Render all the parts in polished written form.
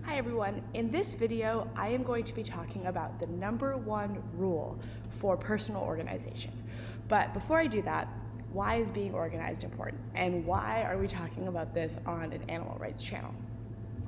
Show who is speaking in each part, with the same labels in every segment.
Speaker 1: Hi everyone, in this video I am going to be talking about the number one rule for personal organization. But before I do that, why is being organized important? And why are we talking about this on an animal rights channel?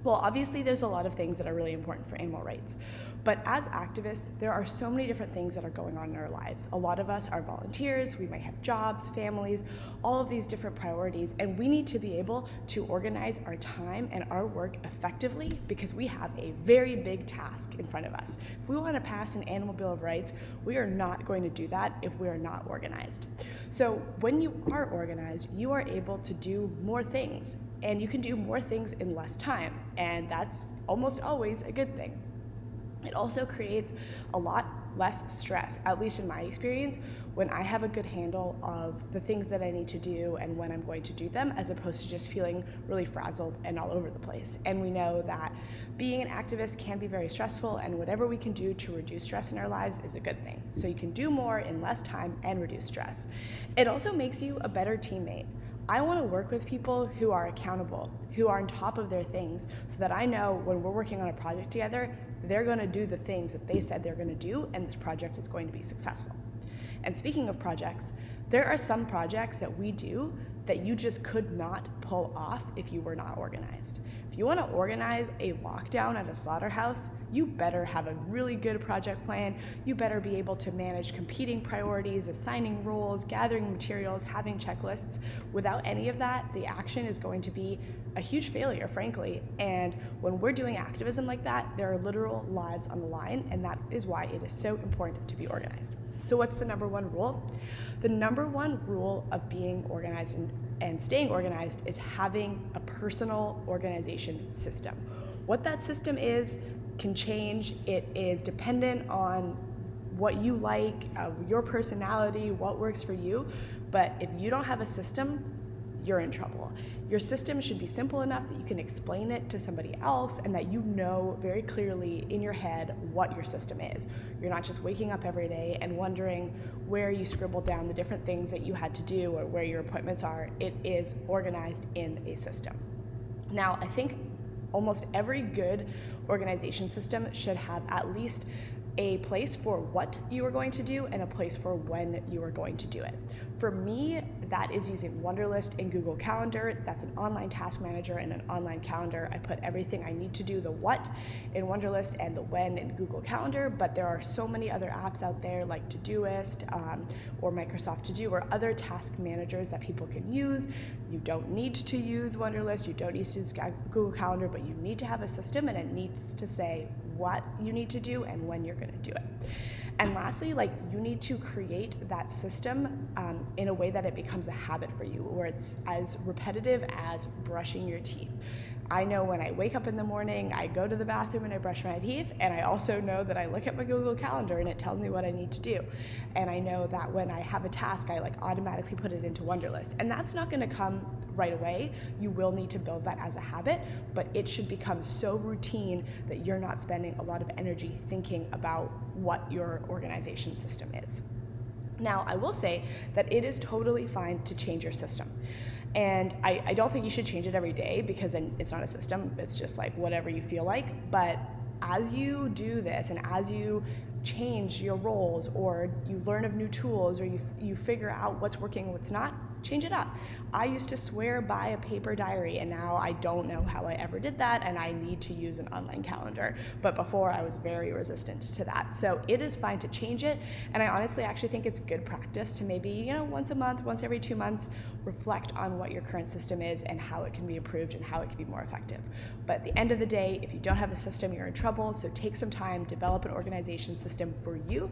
Speaker 1: Well, obviously there's a lot of things that are really important for animal rights, but as activists, there are so many different things that are going on in our lives. A lot of us are volunteers, we might have jobs, families, all of these different priorities, and we need to be able to organize our time and our work effectively because we have a very big task in front of us. If we want to pass an Animal Bill of Rights, we are not going to do that if we are not organized. So when you are organized, you are able to do more things, and you can do more things in less time, and that's almost always a good thing. It also creates a lot less stress, at least in my experience, when I have a good handle of the things that I need to do and when I'm going to do them, as opposed to just feeling really frazzled and all over the place. And we know that being an activist can be very stressful, and whatever we can do to reduce stress in our lives is a good thing. So you can do more in less time and reduce stress. It also makes you a better teammate. I want to work with people who are accountable, who are on top of their things, so that I know when we're working on a project together, they're going to do the things that they said they're going to do, and this project is going to be successful. And speaking of projects, there are some projects that we do that you just could not pull off if you were not organized. If you want to organize a lockdown at a slaughterhouse, you better have a really good project plan. You better be able to manage competing priorities, assigning roles, gathering materials, having checklists. Without any of that, the action is going to be a huge failure, frankly. And when we're doing activism like that, there are literal lives on the line, and that is why it is so important to be organized. So what's the number one rule? The number one rule of being organized and staying organized is having a personal organization system. What that system is can change. It is dependent on what you like, your personality, what works for you. But if you don't have a system, you're in trouble. Your system should be simple enough that you can explain it to somebody else and that you know very clearly in your head what your system is. You're not just waking up every day and wondering where you scribbled down the different things that you had to do or where your appointments are. It is organized in a system. Now, I think almost every good organization system should have at least a place for what you are going to do and a place for when you are going to do it. For me, that is using Wunderlist and Google Calendar. That's an online task manager and an online calendar. I put everything I need to do, the what in Wunderlist and the when in Google Calendar, but there are so many other apps out there like Todoist or Microsoft To Do or other task managers that people can use. You don't need to use Wunderlist, you don't need to use Google Calendar, but you need to have a system, and it needs to say what you need to do and when you're going to do it. And lastly, you need to create that system in a way that it becomes a habit for you, where it's as repetitive as brushing your teeth. I know when I wake up in the morning, I go to the bathroom and I brush my teeth, and I also know that I look at my Google Calendar and it tells me what I need to do. And I know that when I have a task, I automatically put it into Wunderlist. And that's not going to come right away. You will need to build that as a habit, but it should become so routine that you're not spending a lot of energy thinking about what your organization system is. Now, I will say that it is totally fine to change your system. And I don't think you should change it every day, because then it's not a system, it's just whatever you feel like. But as you do this and as you change your roles, or you learn of new tools, or you figure out what's working and what's not, change it up. I used to swear by a paper diary, and now I don't know how I ever did that, and I need to use an online calendar. But before, I was very resistant to that. So it is fine to change it, and I honestly actually think it's good practice to maybe, once a month, once every 2 months, reflect on what your current system is and how it can be improved and how it can be more effective. But at the end of the day, if you don't have a system, you're in trouble. So take some time, develop an organization system for you,